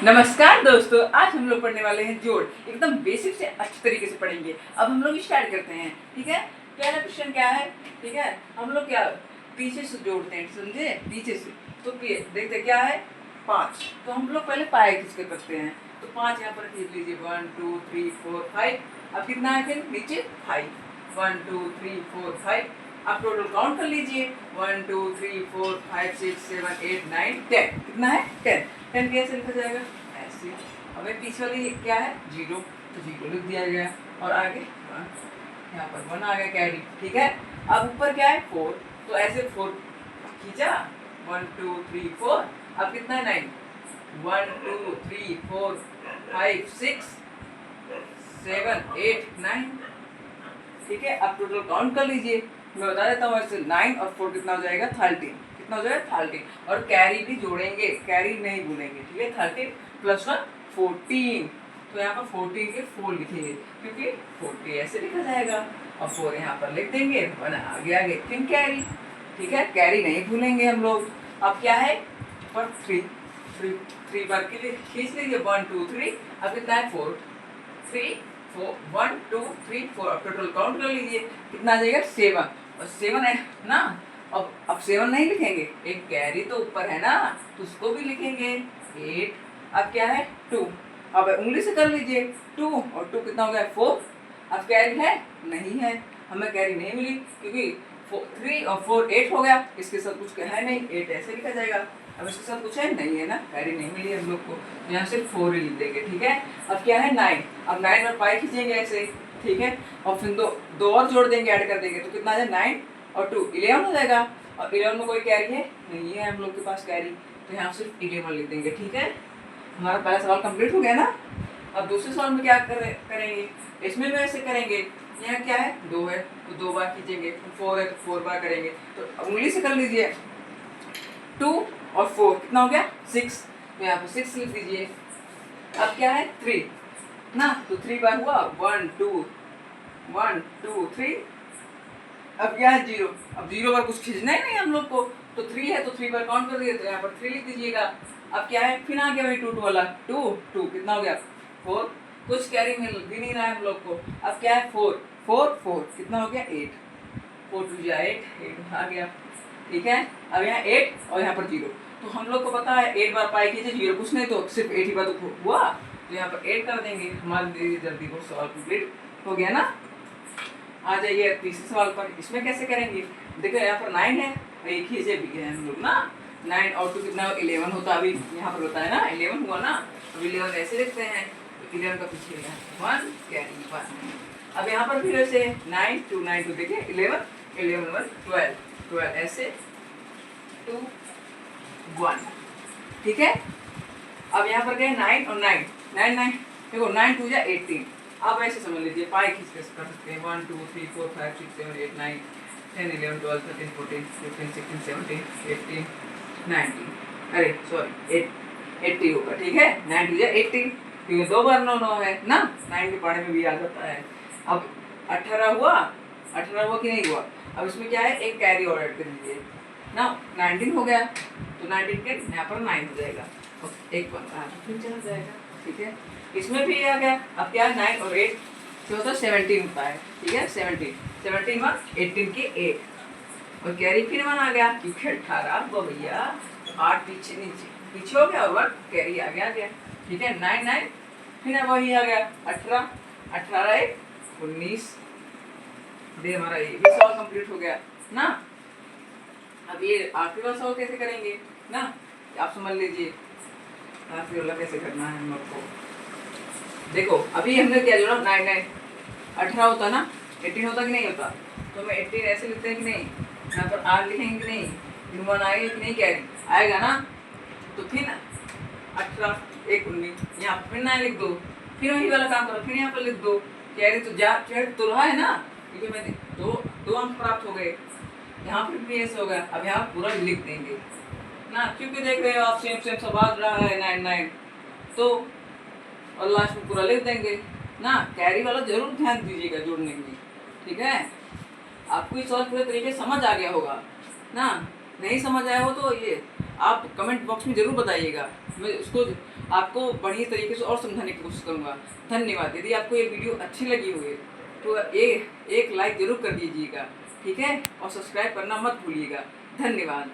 नमस्कार दोस्तों, आज हम लोग पढ़ने वाले हैं जोड़। एकदम बेसिक से अच्छे तरीके से पढ़ेंगे। अब हम लोग स्टार्ट करते हैं। ठीक है, पहला क्वेश्चन क्या है? ठीक है, हम लोग क्या पीछे से जोड़ते हैं, समझे? पीछे से तो देखते क्या है 5। तो हम लोग पहले पाए खींच कर करते हैं। तो 5 यहाँ पर खींच लीजिए, 1 2 3 4 5। अब कितना है फिर नीचे 5, 1 2 3 4 5। आप टोटल काउंट कर लीजिए, 1 2 3 4 5 6 7 8 9 10। कितना है 10। 10 कैसे लिखा जाएगा? ऐसे। हमें पीछे वाली क्या है 0, तो 0 लिख दिया गया। और आगे 1, यहाँ पर 1 आ गया कैरी। ठीक है, अब ऊपर क्या है 4, तो ऐसे 4 खींचा, 1 2 3 4। अब कितना है 9, 1 2 3 4 5 6 7 8 9। ठीक है, अब टोटल काउंट कर लीजिए। मैं बता देता हूँ ऐसे 9 और 4 कितना हो जाएगा 13। कितना हो जाएगा 13। और कैरी भी जोड़ेंगे, कैरी नहीं भूलेंगे। ठीक है, 13 + 1 14। तो यहाँ पर 14 के 4 लिखेंगे, क्योंकि 40 ऐसे लिखा जाएगा। और 4 यहाँ पर लिख देंगे, 1 आगे फिर कैरी। ठीक है, कैरी नहीं भूलेंगे हम लोग। अब क्या है पर 3 बार के लिए खींच लीजिए, 1 2 3। अब कितना है 4 3 4 1 2 3 4। अब टोटल काउंट कर लीजिए, कितना आ जाएगा 7। और 7 है ना। अब 7 नहीं लिखेंगे, एक कैरी तो ऊपर है ना, तो उसको भी लिखेंगे 8। अब क्या है 2। अब उंगली से कर लीजिए 2 और 2 कितना हो गया 4। अब कैरी है नहीं है, हमें कैरी नहीं मिली, क्योंकि 3 और 4 8 हो गया। इसके साथ कुछ है नहीं, 8 ऐसे लिखा जाएगा। अब इसके साथ कुछ है नहीं है ना, कैरी नहीं मिली हम लोग को, तो यहाँ सिर्फ 4 ही लिख देंगे। ठीक है, अब क्या है 9। अब 9 और 5 खींचेंगे ऐसे। ठीक है, और फिर दो और जोड़ देंगे, ऐड कर देंगे, तो कितना आ जाए 9 और 2 11 हो जाएगा। और 11 में कोई कैरी है नहीं है हम लोग के पास कैरी, तो यहाँ सिर्फ 11 लिख देंगे। ठीक है, हमारा पहला सवाल कंप्लीट हो गया ना। अब दूसरे सवाल में क्या करेंगे, इसमें भी ऐसे करेंगे। यहाँ क्या है 2 है, तो 2 बार खींचेंगे। 4 है तो 4 बार करेंगे। तो उंगली से कर लीजिए 2 और 4 कितना हो गया 6। तो यहाँ पर 6 लिख दीजिए। अब क्या है 3 ना, तो 3 बार हुआ, 1 2 1 2 3। अब क्या है 0। अब 0 बार कुछ खींचना ही नहीं हम लोग को, तो 3 है तो 3 बार काउंट कर दिए, तो यहाँ पर 3 लिख दीजिएगा। अब क्या है फिर आ गया वही 2 वाला 2 2 कितना हो गया 4। कुछ कैरी मिल भी नहीं रहा है हम लोग को। अब क्या है 4 4 4 कितना हो गया 8। 4 2 8 आ गया। ठीक है, अब यहाँ 8 और यहाँ पर 0। तो हम लोग को पता है 8 बार पाई कीजिए 0 कुछ नहीं, तो सिर्फ 8 ही बार तो हुआ, तो यहाँ पर 8 कर देंगे। हमारे जल्दी वो सवाल कंप्लीट हो गया ना। आ जाइए तीसरे सवाल पर। इसमें कैसे करेंगे, देखो यहाँ पर 9 है, एक ही से भी है हम लोग ना। 9 और 2 कितना 11 होता, अभी यहाँ पर बताया ना 11 हुआ ना। अब 11 ऐसे लिखते हैं, 11 का पीछे 1 कैरी 1। अब यहाँ पर फिर ऐसे 9 2 9 2 देखिए 11 11 1 12 12 ऐसे 2 1। ठीक है, अब यहाँ पर गए 9 और 9 9 9 देखो 9 2 या 18। अब ऐसे समझ लीजिए पाई खींच कर सकते हैं 1 2 3 4 5 6 7 8 9 10 11 12 13 14 15 16 17 18 19। अरे सॉरी 80 होगा। ठीक है, 9 2 या 18, क्योंकि 2 बार 9 9 है ना, 9 के पढ़े में भी आ जाता है। अब 18 हुआ कि नहीं हुआ। अब इसमें क्या है एक कैरी और ऐड कर दीजिए ना, 19 हो गया, तो 19 के यहाँ पर 9 हो जाएगा, एक फिर चला जाएगा। ठीक है, इसमें भी आ गया। अब क्या है 9 और 8 जो होता है 17 होता है। ठीक है, 17 1 18 के 1 और कैरी फिर 1 आ गया, क्योंकि 18 भैया 8 पीछे हो गया और 1 कैरी आ गया। ठीक है, 9 9 फिर वही आ गया 18 18 1 19। दे हमारा ये भी सवाल कंप्लीट हो गया ना। अब ये आखिरी वाला सवाल कैसे करेंगे ना, आप समझ लीजिए आखिरी वाला कैसे करना है हम लोग को। देखो अभी हमने क्या जोड़ा 9 9 18 होता ना, 18 होता कि नहीं होता, तो हमें 18 ऐसे लिखते हैं कि नहीं, यहाँ पर आर लिखेंगे कि नहीं, फिर 1 आएगा कि नहीं, कैरी आएगा ना। तो फिर 18 1 19 यहाँ फिर 9 लिख दो, फिर वही वाला काम करो, फिर यहाँ पर लिख दो कैरी, तो जा चढ़ तो रहा है ना, क्योंकि मैं दो अंक प्राप्त हो गए। यहाँ फिर भी ऐसे हो गया। अब यहाँ पूरा लिख देंगे ना, क्योंकि देख रहे हो आप सेम सब आ रहा है 9 9, तो और लास्ट में पूरा लिख देंगे ना। कैरी वाला जरूर ध्यान दीजिएगा जोड़ने में। ठीक है, आपको ये सवाल पूरे तरीके से समझ आ गया होगा ना। नहीं समझ आया हो तो ये आप कमेंट बॉक्स में ज़रूर बताइएगा, मैं उसको आपको बढ़िया तरीके से और समझाने की कोशिश करूँगा। धन्यवाद। यदि आपको ये वीडियो अच्छी लगी हुई तो एक लाइक ज़रूर कर दीजिएगा, ठीक है, और सब्सक्राइब करना मत भूलिएगा। धन्यवाद।